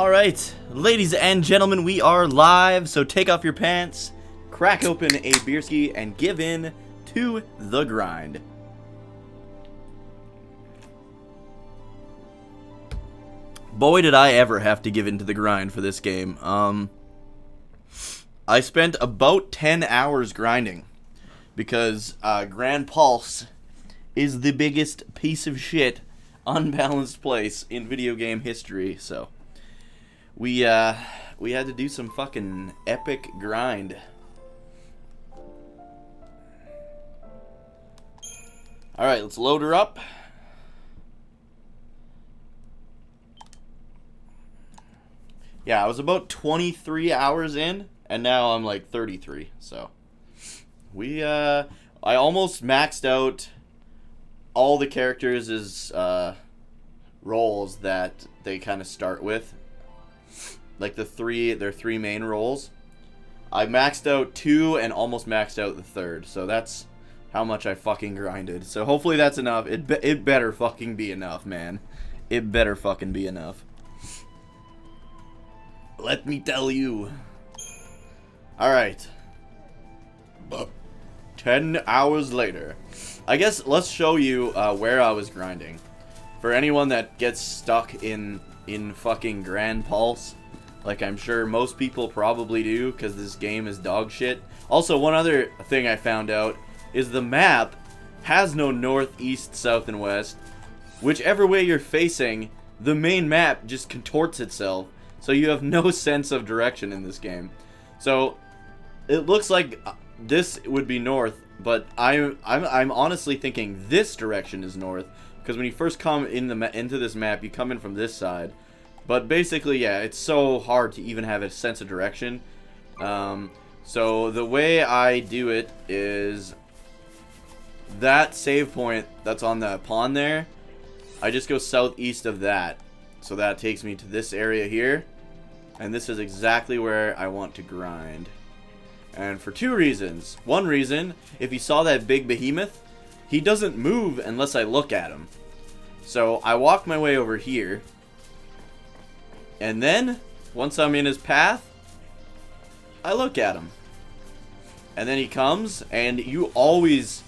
Alright, ladies and gentlemen, we are live, so take off your pants, crack open a beerski, and give in to the grind. Boy, did I ever have to give in to the grind for this game. I spent about 10 hours grinding, because Gran is the biggest piece of shit, unbalanced place in video game history, so... We had to do some fucking epic grind. Alright, let's load her up. Yeah, I was about 23 hours in, and now I'm like 33, so. I almost maxed out all the characters' roles that they kind of start with. Like their three main roles. I maxed out 2 and almost maxed out the 3rd. So that's how much I fucking grinded. So hopefully that's enough. It better fucking be enough, man. It better fucking be enough. Let me tell you. Alright. 10 hours later. I guess let's show you where I was grinding. For anyone that gets stuck in fucking Gran, like I'm sure most people probably do, because this game is dog shit. Also, one other thing I found out is the map has no north, east, south, and west. Whichever way you're facing, the main map just contorts itself, so you have no sense of direction in this game. So it looks like this would be north, but I'm honestly thinking this direction is north, because when you first come into this map, you come in from this side. But basically, yeah, it's so hard to even have a sense of direction. So the way I do it is that save point that's on the pond there, I just go southeast of that. So that takes me to this area here. And this is exactly where I want to grind. And for 2 reasons. One reason, if you saw that big behemoth, he doesn't move unless I look at him. So I walk my way over here. And then, once I'm in his path, I look at him. And then he comes, and you always,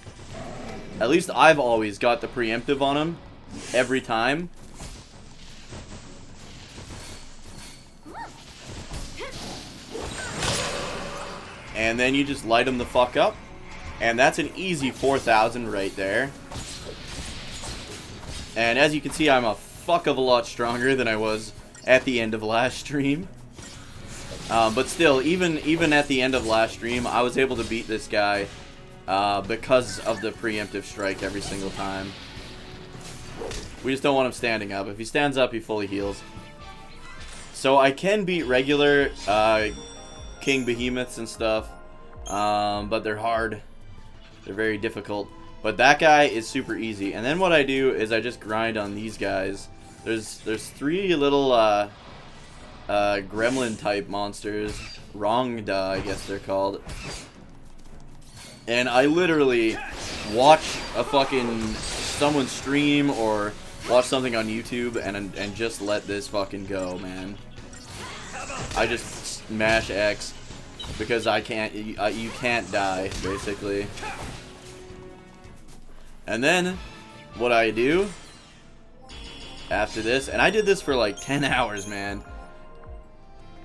at least I've always got the preemptive on him, every time. And then you just light him the fuck up. And that's an easy 4,000 right there. And as you can see, I'm a fuck of a lot stronger than I was at the end of last stream. But still, even at the end of last stream, I was able to beat this guy because of the preemptive strike every single time. We just don't want him standing up. If he stands up, he fully heals. So I can beat regular King Behemoths and stuff, but they're hard. They're very difficult. But that guy is super easy. And then what I do is I just grind on these guys. There's 3 little gremlin type monsters, Rongda I guess they're called, and I literally watch a fucking someone stream or watch something on YouTube and just let this fucking go, man. I just smash X because you can't die basically. And then what I do after this, and I did this for like 10 hours, man.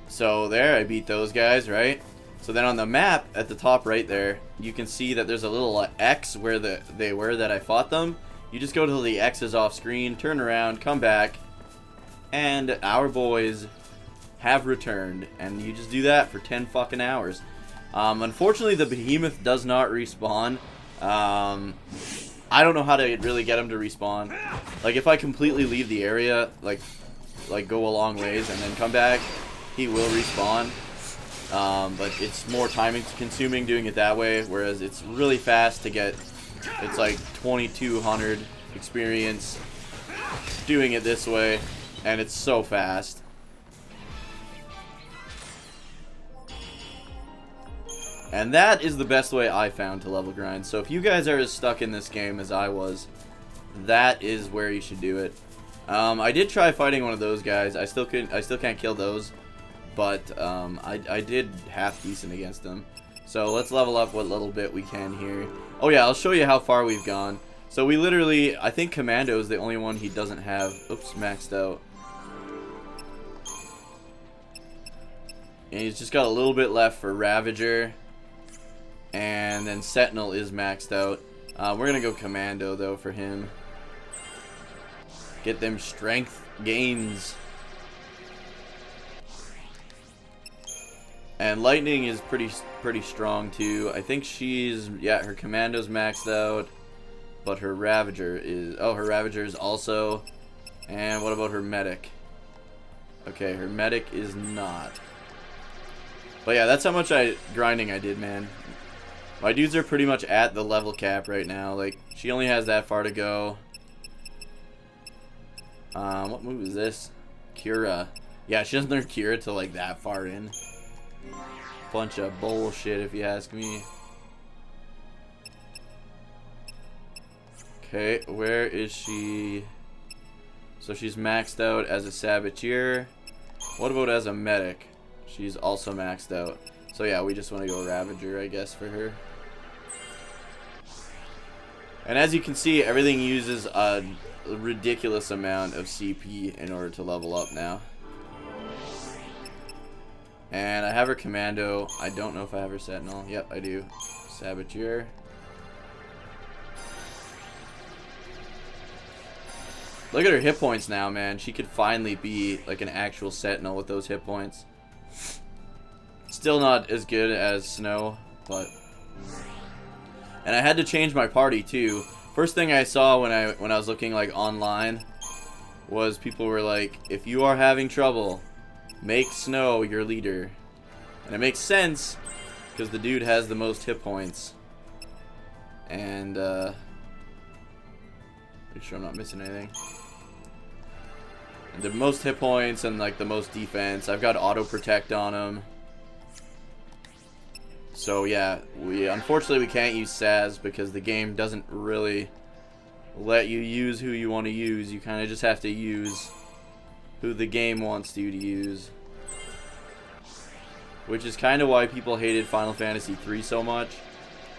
So there, I beat those guys, right? So then on the map, at the top right there, you can see that there's a little X where they were that I fought them. You just go till the X is off screen, turn around, come back, and our boys have returned. And you just do that for 10 fucking hours. Unfortunately, the behemoth does not respawn. I don't know how to really get him to respawn. Like, if I completely leave the area, like go a long ways and then come back, he will respawn. But it's more time consuming doing it that way, whereas it's really fast to get. It's like 2,200 experience doing it this way, and it's so fast. And that is the best way I found to level grind. So if you guys are as stuck in this game as I was, that is where you should do it. I did try fighting one of those guys. I still can't kill those, but I did half decent against them. So let's level up what little bit we can here. Oh yeah, I'll show you how far we've gone. So we literally, I think Commando is the only one he doesn't have, oops, maxed out. And he's just got a little bit left for Ravager. And then Sentinel is maxed out. We're going to go Commando, though, for him. Get them strength gains. And Lightning is pretty strong, too. I think she's, yeah, her Commando's maxed out. But her Ravager is, oh, her Ravager is also. And what about her Medic? Okay, her Medic is not. But yeah, that's how much grinding I did, man. My dudes are pretty much at the level cap right now. Like, she only has that far to go. What move is this? Cura. Yeah, she doesn't learn Cura till like that far in. Bunch of bullshit, if you ask me. Okay, where is she? So she's maxed out as a Saboteur. What about as a Medic? She's also maxed out. So yeah, we just want to go Ravager, I guess, for her. And as you can see, everything uses a ridiculous amount of CP in order to level up now. And I have her Commando. I don't know if I have her Sentinel. Yep, I do. Saboteur. Look at her hit points now, man. She could finally be like an actual Sentinel with those hit points. Still not as good as Snow, but... And I had to change my party too. First thing I saw when I was looking like online was people were like, if you are having trouble, make Snow your leader. And it makes sense because the dude has the most hit points. And make sure I'm not missing anything. The most hit points and like the most defense. I've got auto protect on him. So yeah, unfortunately we can't use Saz because the game doesn't really let you use who you want to use. You kind of just have to use who the game wants you to use. Which is kind of why people hated Final Fantasy III so much.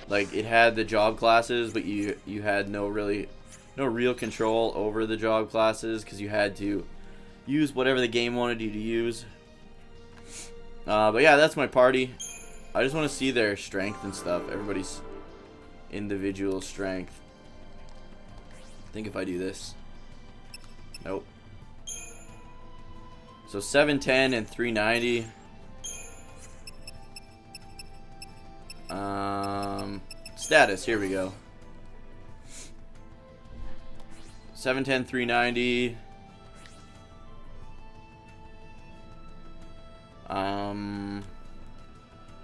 Like, it had the job classes, but you had no real control over the job classes because you had to use whatever the game wanted you to use. But yeah, that's my party. I just want to see their strength and stuff. Everybody's individual strength. I think if I do this. Nope. So 710 and 390. Status, here we go. 710, 390.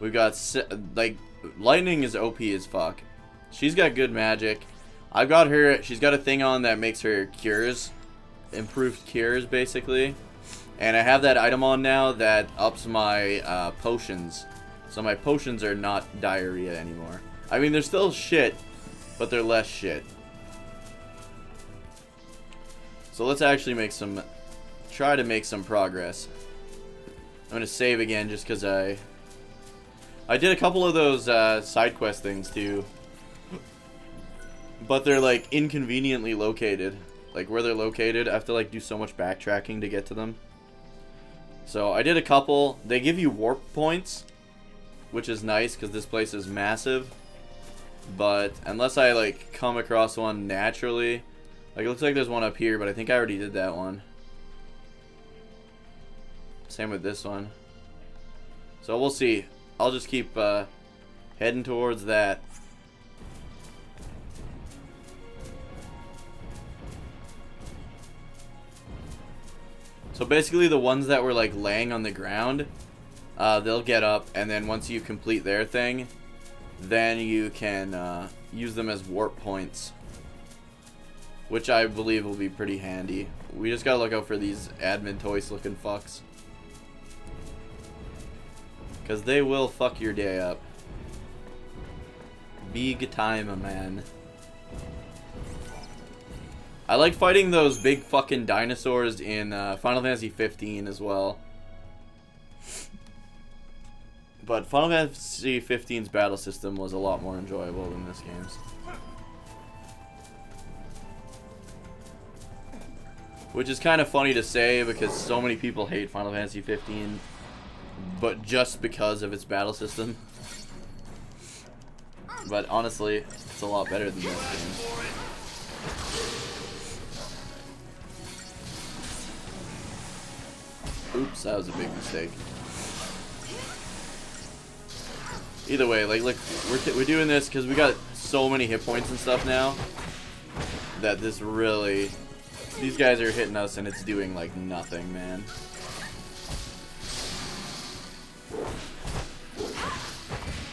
We've got, like, Lightning is OP as fuck. She's got good magic. I've got her, she's got a thing on that makes her cures. Improved cures, basically. And I have that item on now that ups my potions. So my potions are not diarrhea anymore. I mean, they're still shit, but they're less shit. So let's actually try to make some progress. I'm going to save again just because I did a couple of those side quest things too. But they're like inconveniently located. Like where they're located, I have to like do so much backtracking to get to them. So I did a couple. They give you warp points, which is nice because this place is massive. But unless I like come across one naturally, like it looks like there's one up here, but I think I already did that one. Same with this one. So we'll see. I'll just keep heading towards that. So basically the ones that were like laying on the ground, they'll get up, and then once you complete their thing, then you can use them as warp points, which I believe will be pretty handy. We just gotta look out for these admin toys looking fucks, because they will fuck your day up. Big time, man. I like fighting those big fucking dinosaurs in Final Fantasy 15 as well. But Final Fantasy 15's battle system was a lot more enjoyable than this game's. Which is kind of funny to say because so many people hate Final Fantasy 15, but just because of its battle system. But honestly, it's a lot better than this game. Oops, that was a big mistake. Either way, like, look, we're doing this because we got so many hit points and stuff now that this really, these guys are hitting us and it's doing like nothing, man.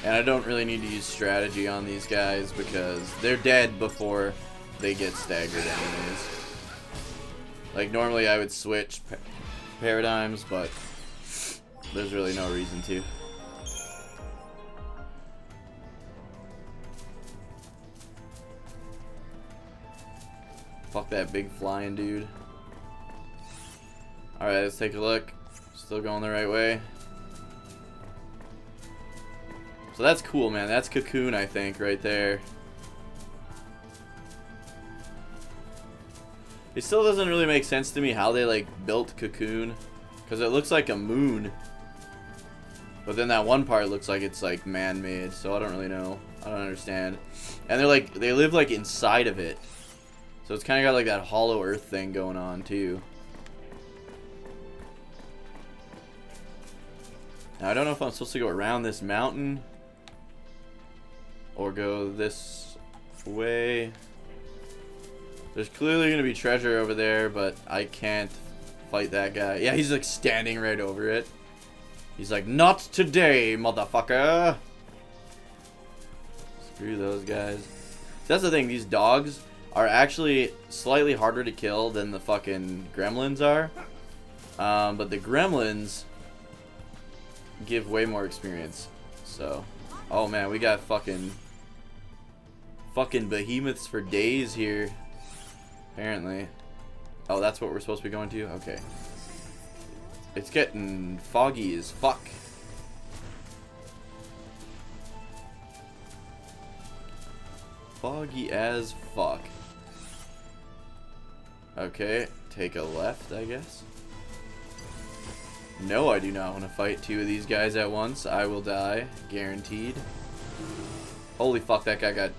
And I don't really need to use strategy on these guys because they're dead before they get staggered anyways. Like, normally I would switch paradigms, but there's really no reason to. Fuck that big flying dude. Alright, let's take a look. Still going the right way. So that's cool, man. That's Cocoon, I think, right there. It still doesn't really make sense to me how they, like, built Cocoon. Because it looks like a moon. But then that one part looks like it's, like, man-made. So I don't really know. I don't understand. And they're, like, they live, like, inside of it. So it's kind of got, like, that hollow earth thing going on, too. Now, I don't know if I'm supposed to go around this mountain or go this way. There's clearly going to be treasure over there, but I can't fight that guy. Yeah, he's like standing right over it. He's like, not today, motherfucker. Screw those guys. That's the thing, these dogs are actually slightly harder to kill than the fucking gremlins are. But the gremlins give way more experience. So, oh man, we got fucking behemoths for days here. Apparently. Oh, that's what we're supposed to be going to? Okay. It's getting foggy as fuck. Foggy as fuck. Okay, take a left, I guess. No, I do not want to fight two of these guys at once. I will die, guaranteed. Holy fuck, that guy got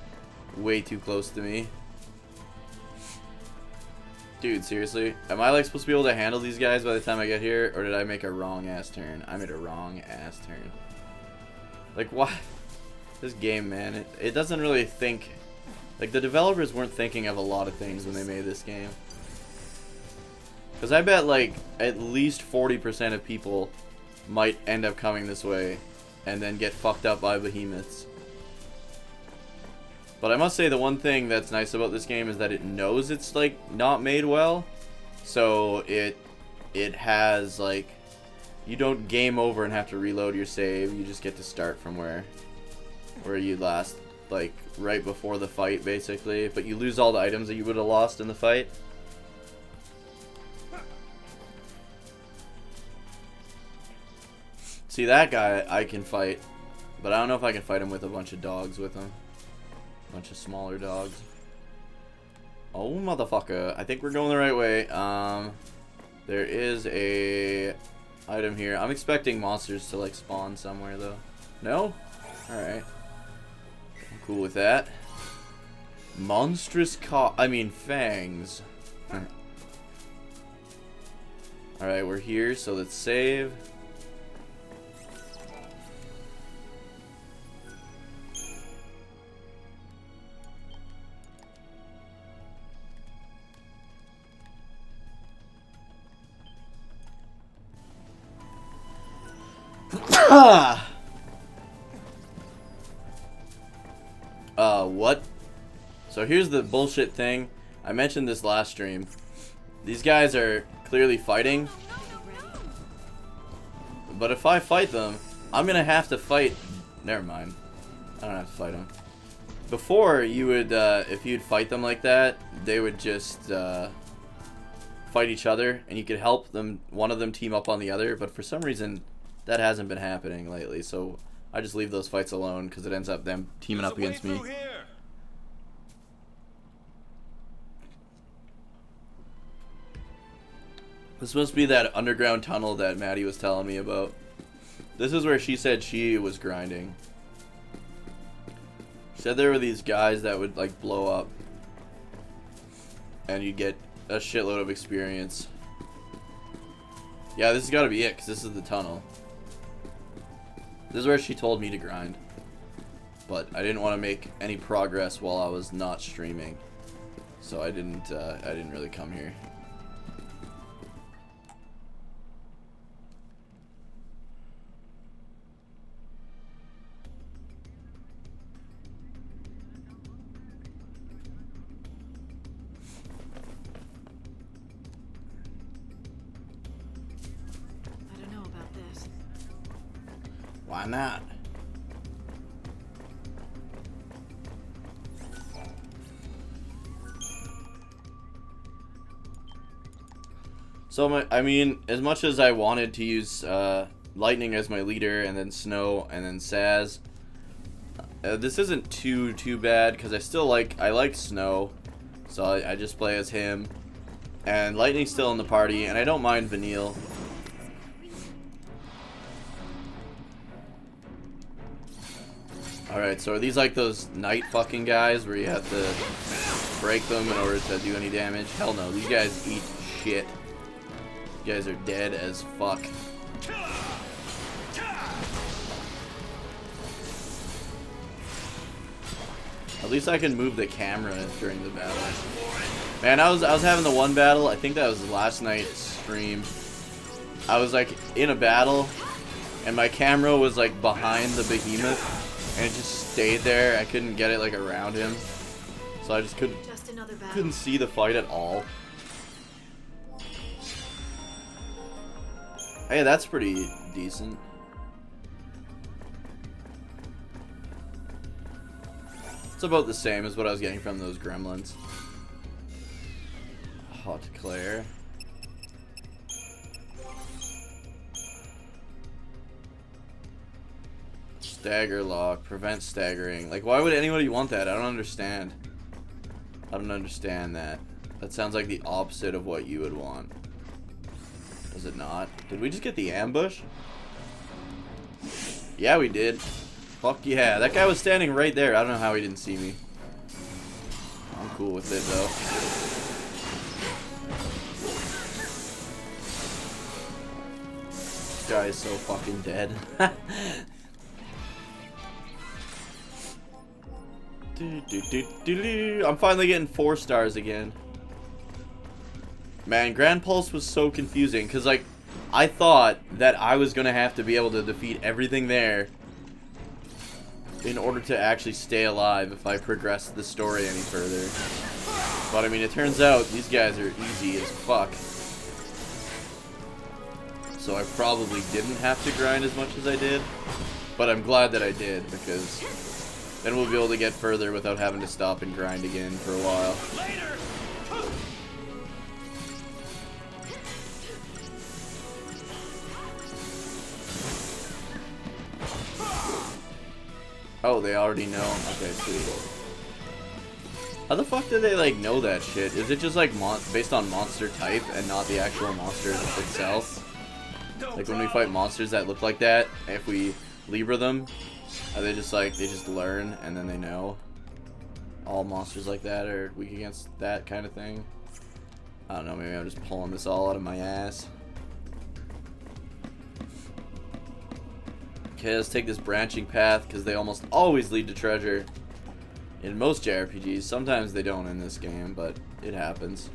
way too close to me. Dude, seriously? Am I like supposed to be able to handle these guys by the time I get here? Or did I make a wrong ass turn? I made a wrong ass turn. Like, what? This game, man, it doesn't really think. Like, the developers weren't thinking of a lot of things when they made this game. Because I bet, like, at least 40% of people might end up coming this way and then get fucked up by behemoths. But I must say the one thing that's nice about this game is that it knows it's, like, not made well. So it has, like, you don't game over and have to reload your save. You just get to start from where you last, like, right before the fight, basically. But you lose all the items that you would have lost in the fight. See, that guy I can fight. But I don't know if I can fight him with a bunch of dogs with him. Bunch of smaller dogs. Oh, motherfucker. I think we're going the right way. There is a item here. I'm expecting monsters to, like, spawn somewhere, though. No? Alright. I'm cool with that. Monstrous fangs. Alright, we're here, so let's save. What? So here's the bullshit thing. I mentioned this last stream. These guys are clearly fighting. But if I fight them, I'm gonna have to fight. Never mind. I don't have to fight them. Before, you would, if you'd fight them like that, they would just, fight each other, and you could help them, one of them team up on the other, but for some reason, that hasn't been happening lately, so I just leave those fights alone, because it ends up them teaming up against me. This must be that underground tunnel that Maddie was telling me about. This is where she said she was grinding. She said there were these guys that would, like, blow up, and you'd get a shitload of experience. Yeah, this has got to be it, because this is the tunnel. This is where she told me to grind. But I didn't want to make any progress while I was not streaming. So I didn't really come here. Why not? So, I mean, as much as I wanted to use Lightning as my leader, and then Snow, and then Saz, this isn't too bad, because I like Snow, so I just play as him. And Lightning's still in the party, and I don't mind Vanille. Alright, so are these like those night fucking guys where you have to break them in order to do any damage? Hell no, these guys eat shit. You guys are dead as fuck. At least I can move the camera during the battle. Man, I was having the one battle, I think that was last night's stream. I was like in a battle and my camera was like behind the behemoth. And it just stayed there. I couldn't get it like around him, so I just couldn't see the fight at all. Hey, that's pretty decent. It's about the same as what I was getting from those gremlins. Hot Claire. Stagger lock, prevent staggering. Like, why would anybody want that? I don't understand. I don't understand that. That sounds like the opposite of what you would want. Does it not? Did we just get the ambush? Yeah, we did. Fuck yeah. That guy was standing right there. I don't know how he didn't see me. I'm cool with it, though. This guy is so fucking dead. I'm finally getting 4 stars again. Man, Grand Pulse was so confusing because, like, I thought that I was gonna have to be able to defeat everything there in order to actually stay alive if I progressed the story any further. But I mean, it turns out these guys are easy as fuck. So I probably didn't have to grind as much as I did, but I'm glad that I did, because then we'll be able to get further without having to stop and grind again for a while. Oh, they already know? Okay, sweet. How the fuck do they, like, know that shit? Is it just, like, based on monster type and not the actual monster itself? Like, when we fight monsters that look like that, if we Libra them, are they just like, they just learn and then they know? All monsters like that are weak against that kind of thing? I don't know, maybe I'm just pulling this all out of my ass. Okay, let's take this branching path, because they almost always lead to treasure. In most JRPGs, sometimes they don't in this game, but it happens.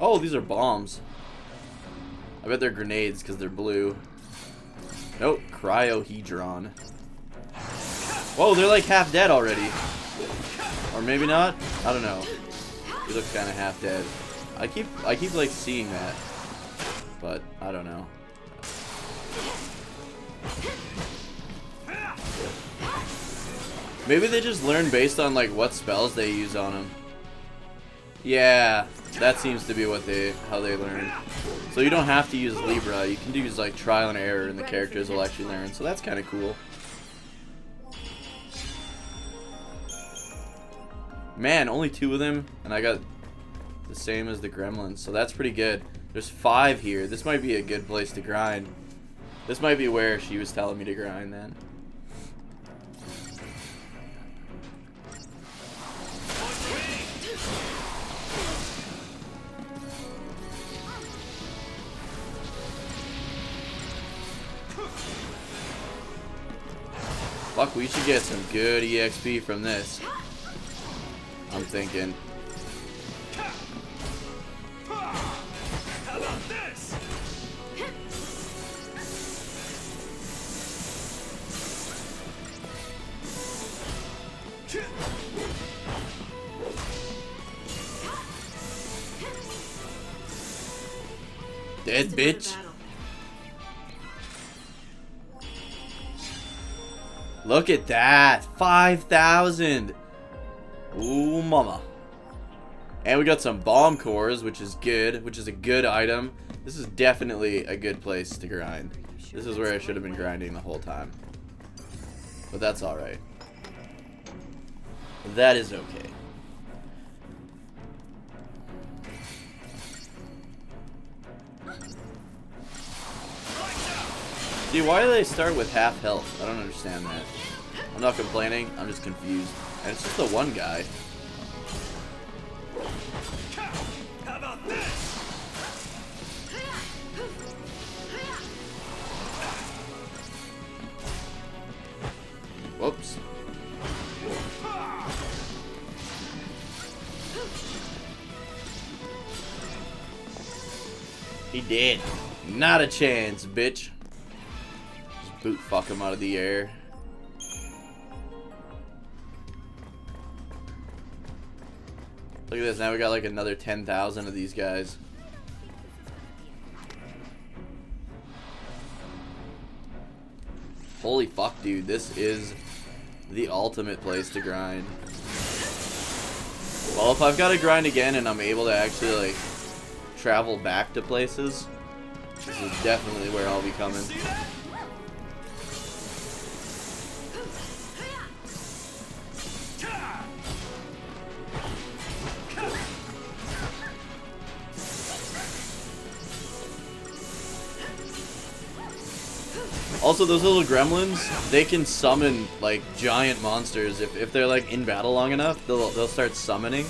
Oh, these are bombs. I bet they're grenades, because they're blue. Nope, cryohedron. Whoa, they're like half dead already. Or maybe not? I don't know. He looks kind of half dead. I keep like seeing that, but I don't know. Maybe they just learn based on like what spells they use on them. Yeah, that seems to be how they learn. So you don't have to use Libra. You can use like trial and error, and the characters will actually learn. So that's kind of cool. Man, only 2 of them, and I got the same as the gremlins. So that's pretty good. There's 5 here. This might be a good place to grind. This might be where she was telling me to grind then. Fuck, we should get some good EXP from this. I'm thinking. How about this? Dead bitch. Look at that. 5,000. Ooh, mama. And we got some bomb cores, which is good, which is a good item. This is definitely a good place to grind. This is where I should have been grinding the whole time. But that's alright. That is okay. See, why do they start with half health? I don't understand that. I'm not complaining, I'm just confused. And it's just the one guy. How about this? Whoops. He did. Not a chance, bitch. Just boot fuck him out of the air. Look at this, now we got like another 10,000 of these guys. Holy fuck, dude, this is the ultimate place to grind. Well, if I've got to grind again and I'm able to actually like travel back to places, this is definitely where I'll be coming. Also, those little gremlins, they can summon like giant monsters. If they're like in battle long enough, they'll start summoning,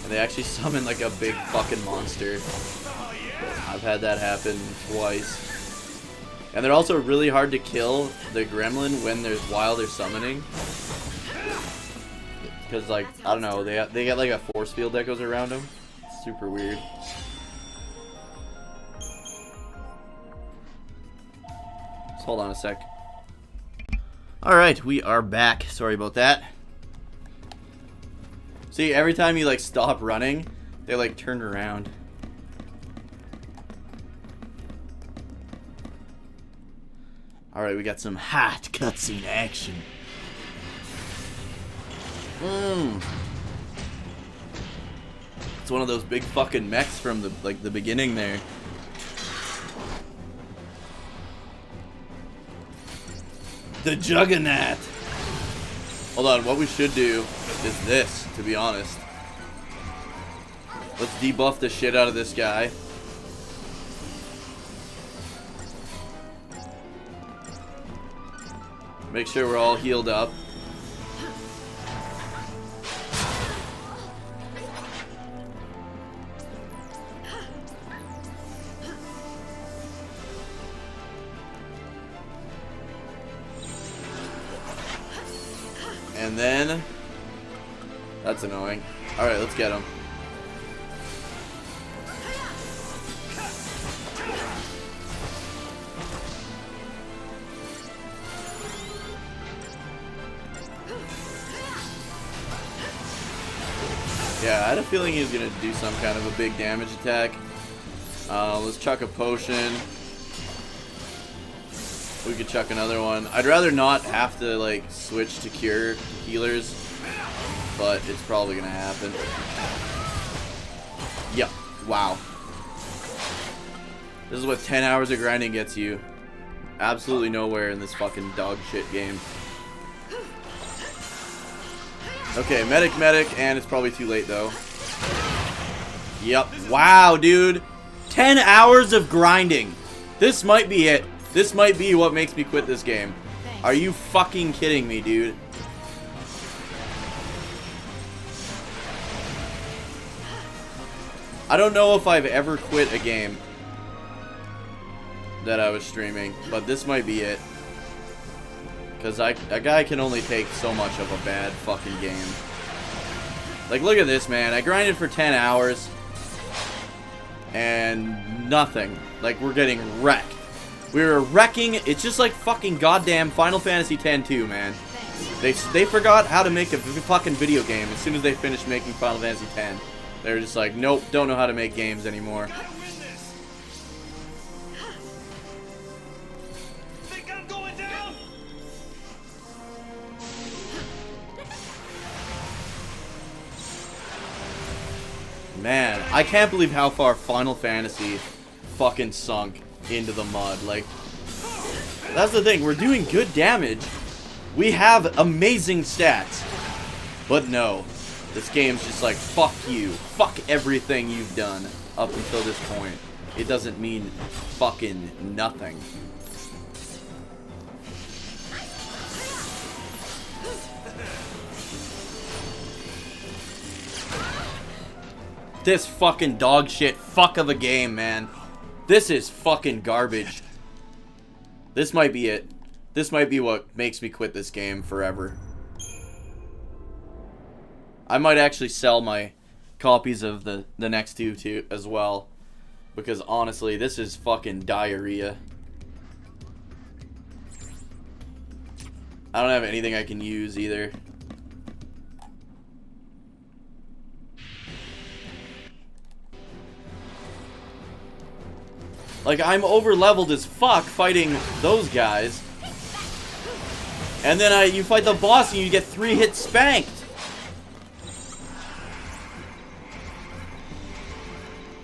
and they actually summon like a big fucking monster. I've had that happen twice. And they're also really hard to kill the gremlin while they're summoning, because like I don't know, they get like a force field that goes around them. It's super weird. Hold on a sec. Alright, we are back. Sorry about that. See, every time you like stop running, they like turn around. Alright, we got some hot cutscene action. It's one of those big fucking mechs from the beginning there. The Juggernaut. Hold on, what we should do is this, to be honest. Let's debuff the shit out of this guy. Make sure we're all healed up. And then, that's annoying. Alright, let's get him. Yeah, I had a feeling he was going to do some kind of a big damage attack. Let's chuck a potion. We could chuck another one. I'd rather not have to, like, switch to cure healers, but it's probably gonna happen. Yep. Wow. This is what 10 hours of grinding gets you. Absolutely nowhere in this fucking dog shit game. Okay, medic, and it's probably too late, though. Yep. Wow, dude. 10 hours of grinding. This might be it. This might be what makes me quit this game. Are you fucking kidding me, dude? I don't know if I've ever quit a game that I was streaming, but this might be it. Because a guy can only take so much of a bad fucking game. Like, look at this, man. I grinded for 10 hours. And nothing. Like, we're getting wrecked. We were wrecking. It's just like fucking goddamn Final Fantasy X too, man. They forgot how to make a fucking video game as soon as they finished making Final Fantasy X. They were just like, nope, don't know how to make games anymore. Think I'm going down? Man, I can't believe how far Final Fantasy fucking sunk into the mud. Like, that's the thing. We're doing good damage. We have amazing stats. But no. This game's just like, fuck you. Fuck everything you've done up until this point. It doesn't mean fucking nothing. This fucking dog shit fuck of a game, man. This is fucking garbage. This might be it. This might be what makes me quit this game forever. I might actually sell my copies of the next two too as well. Because honestly, this is fucking diarrhea. I don't have anything I can use either. Like, I'm over-leveled as fuck fighting those guys. And then you fight the boss and you get 3 hits spanked.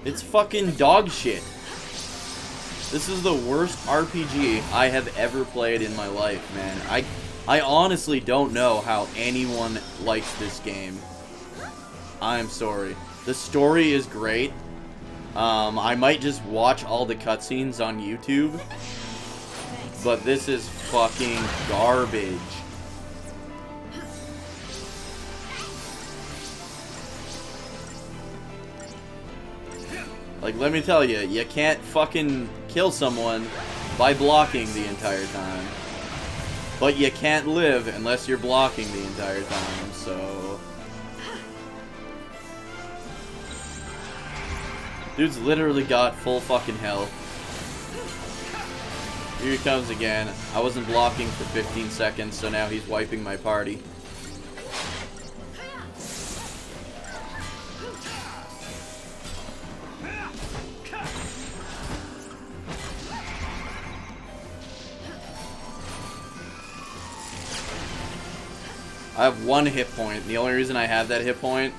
It's fucking dog shit. This is the worst RPG I have ever played in my life, man. I honestly don't know how anyone likes this game. I'm sorry. The story is great. I might just watch all the cutscenes on YouTube. But this is fucking garbage. Like, let me tell you, you can't fucking kill someone by blocking the entire time. But you can't live unless you're blocking the entire time, so... Dude's literally got full fucking health. Here he comes again. I wasn't blocking for 15 seconds, so now he's wiping my party. I have 1 hit point. The only reason I have that hit point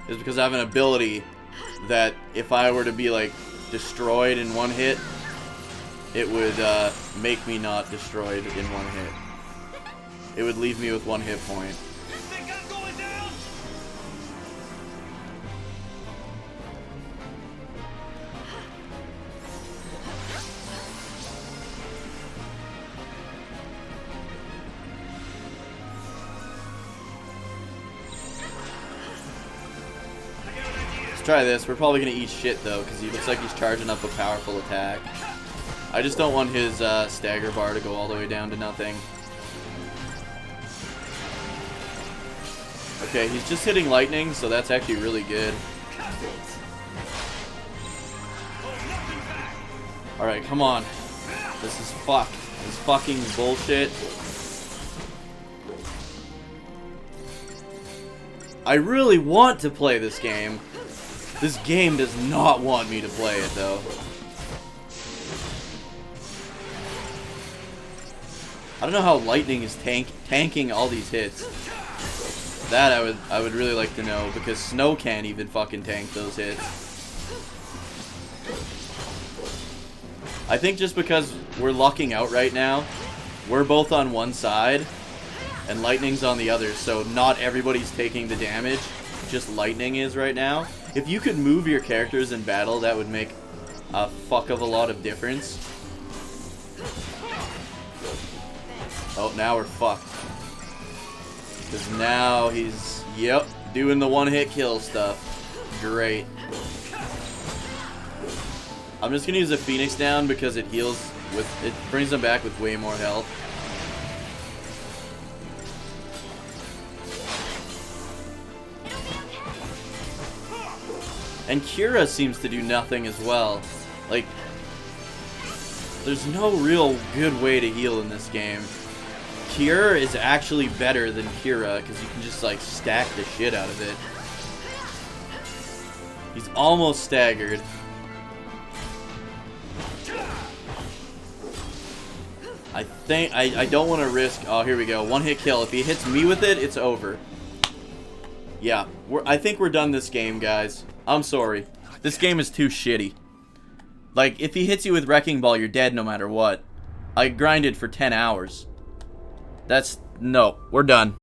is because I have an ability that if I were to be, like, destroyed in 1 hit, it would make me not destroyed in 1 hit. It would leave me with 1 hit point. You think I'm going down? Let's try this. We're probably gonna eat shit though, because he looks like he's charging up a powerful attack. I just don't want his stagger bar to go all the way down to nothing. Okay, he's just hitting lightning, so that's actually really good. Alright, come on. This is fuck. This is fucking bullshit. I really want to play this game. This game does not want me to play it, though. I don't know how lightning is tanking all these hits. That I would really like to know, because snow can't even fucking tank those hits. I think just because we're lucking out right now, we're both on one side and lightning's on the other, so not everybody's taking the damage, just lightning is right now. If you could move your characters in battle, that would make a fuck of a lot of difference. Oh, now we're fucked. Because now he's, yep, doing the one-hit kill stuff. Great. I'm just gonna use the Phoenix down because it heals with, it brings them back with way more health. And Kira seems to do nothing as well. Like, there's no real good way to heal in this game. Cure is actually better than Kira because you can just like stack the shit out of it. He's almost staggered. I think I don't want to risk. Oh, here we go. One hit kill. If he hits me with it, it's over. Yeah, I think we're done this game, guys. I'm sorry. This game is too shitty. Like, if he hits you with Wrecking Ball, you're dead no matter what. I grinded for 10 hours. No, we're done.